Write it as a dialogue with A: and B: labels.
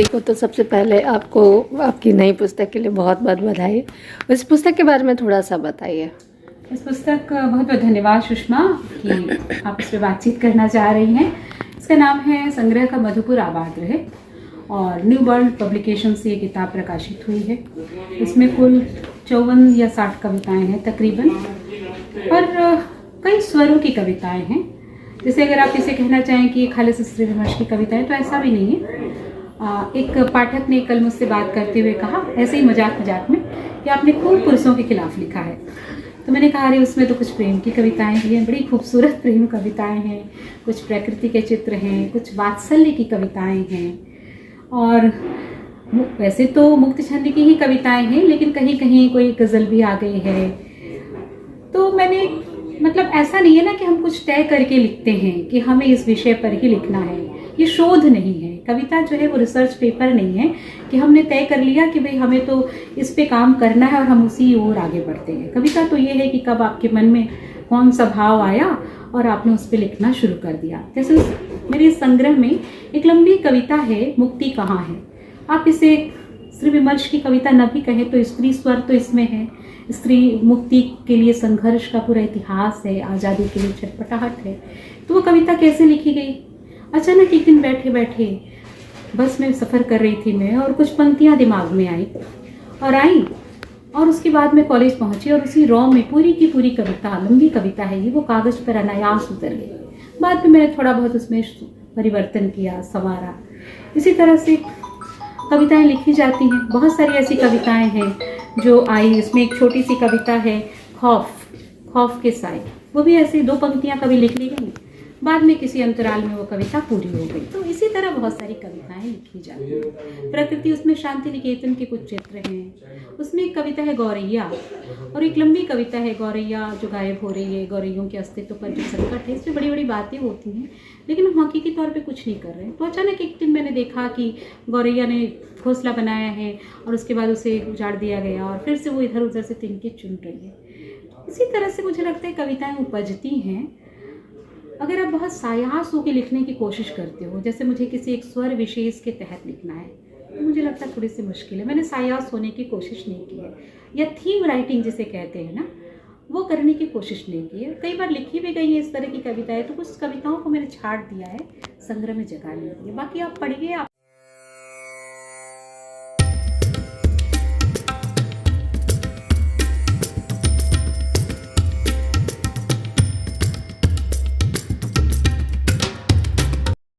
A: देखो तो सबसे पहले आपको आपकी नई पुस्तक के लिए बहुत बहुत बधाई। इस पुस्तक के बारे में थोड़ा सा बताइए।
B: इस पुस्तक का बहुत बहुत धन्यवाद सुषमा कि आप इस पर बातचीत करना चाह रही हैं। इसका नाम है संग्रह का मधुपुर आबाद रहे और न्यू वर्ल्ड पब्लिकेशन से ये किताब प्रकाशित हुई है। इसमें कुल 54 या 60 कविताएं हैं तकरीबन और कई स्वरों की कविताएं हैं। जैसे अगर आप इसे कहना चाहें कि खालिस स्त्री विमर्श की कविताएं, तो ऐसा भी नहीं है। एक पाठक ने कल मुझसे बात करते हुए कहा, ऐसे ही मजाक मजाक में, कि आपने खूब पुरुषों के खिलाफ लिखा है। तो मैंने कहा, अरे उसमें तो कुछ प्रेम की कविताएं भी हैं, बड़ी खूबसूरत प्रेम कविताएं हैं, कुछ प्रकृति के चित्र हैं, कुछ वात्सल्य की कविताएं हैं और वैसे तो मुक्त छंद की ही कविताएं हैं, लेकिन कहीं कहीं कोई गज़ल भी आ गई है। तो मैंने मतलब ऐसा नहीं है ना कि हम कुछ तय करके लिखते हैं कि हमें इस विषय पर ही लिखना है। ये शोध नहीं है, कविता जो है वो रिसर्च पेपर नहीं है कि हमने तय कर लिया कि भाई हमें तो इस पे काम करना है और हम उसी ओर आगे बढ़ते हैं। कविता तो ये है कि कब आपके मन में कौन सा भाव आया और आपने उस पर लिखना शुरू कर दिया। जैसे मेरे संग्रह में एक लंबी कविता है, मुक्ति कहाँ है। आप इसे स्त्री विमर्श की कविता न भी कहें तो स्त्री स्वर तो इसमें है। स्त्री मुक्ति के लिए संघर्ष का पूरा इतिहास है, आज़ादी के लिए छटपटाहट है। तो वो कविता कैसे लिखी गई? अचानक एक दिन बैठे बैठे बस में सफ़र कर रही थी मैं और कुछ पंक्तियाँ दिमाग में आई और उसके बाद मैं कॉलेज पहुँची और उसी रॉ में पूरी की पूरी कविता, लंबी कविता है ये, वो कागज़ पर अनायास उतर गई। बाद में मैंने थोड़ा बहुत उसमें परिवर्तन किया, संवारा। इसी तरह से कविताएं लिखी जाती हैं। बहुत सारी ऐसी कविताएं हैं जो आई। इसमें एक छोटी सी कविता है, खौफ के साए, वो भी ऐसे 2 पंक्तियां कभी लिख ली गई, बाद में किसी अंतराल में वो कविता पूरी हो गई। तो इसी तरह बहुत सारी कविताएं लिखी जाती हैं। प्रकृति, उसमें शांति निकेतन के कुछ चित्र हैं। उसमें एक कविता है गौरैया और एक लंबी कविता है गौरैया जो गायब हो रही है, गौरैयों के अस्तित्व पर जो संकट है। इसमें बड़ी बड़ी बातें होती हैं लेकिन हम हकीकी तौर पे कुछ नहीं कर रहे हैं। तो अचानक एक दिन मैंने देखा कि गौरैया ने घोंसला बनाया है और उसके बाद उसे उजाड़ दिया गया और फिर से वो इधर उधर से तिनके चुन रही है। इसी तरह से मुझे लगता है कविताएं उपजती हैं अगर आप बहुत सायास होकर लिखने की कोशिश करते हो। जैसे मुझे किसी एक स्वर विशेष के तहत लिखना है तो मुझे लगता है थोड़ी सी मुश्किल है। मैंने सायास होने की कोशिश नहीं की है, या थीम राइटिंग जिसे कहते हैं ना, वो करने की कोशिश नहीं की है। कई बार लिखी भी गई है इस तरह की कविताएं, तो कुछ कविताओं को मैंने छाट दिया है, संग्रह में जगह नहीं दी है। बाकी आप पढ़िए, आप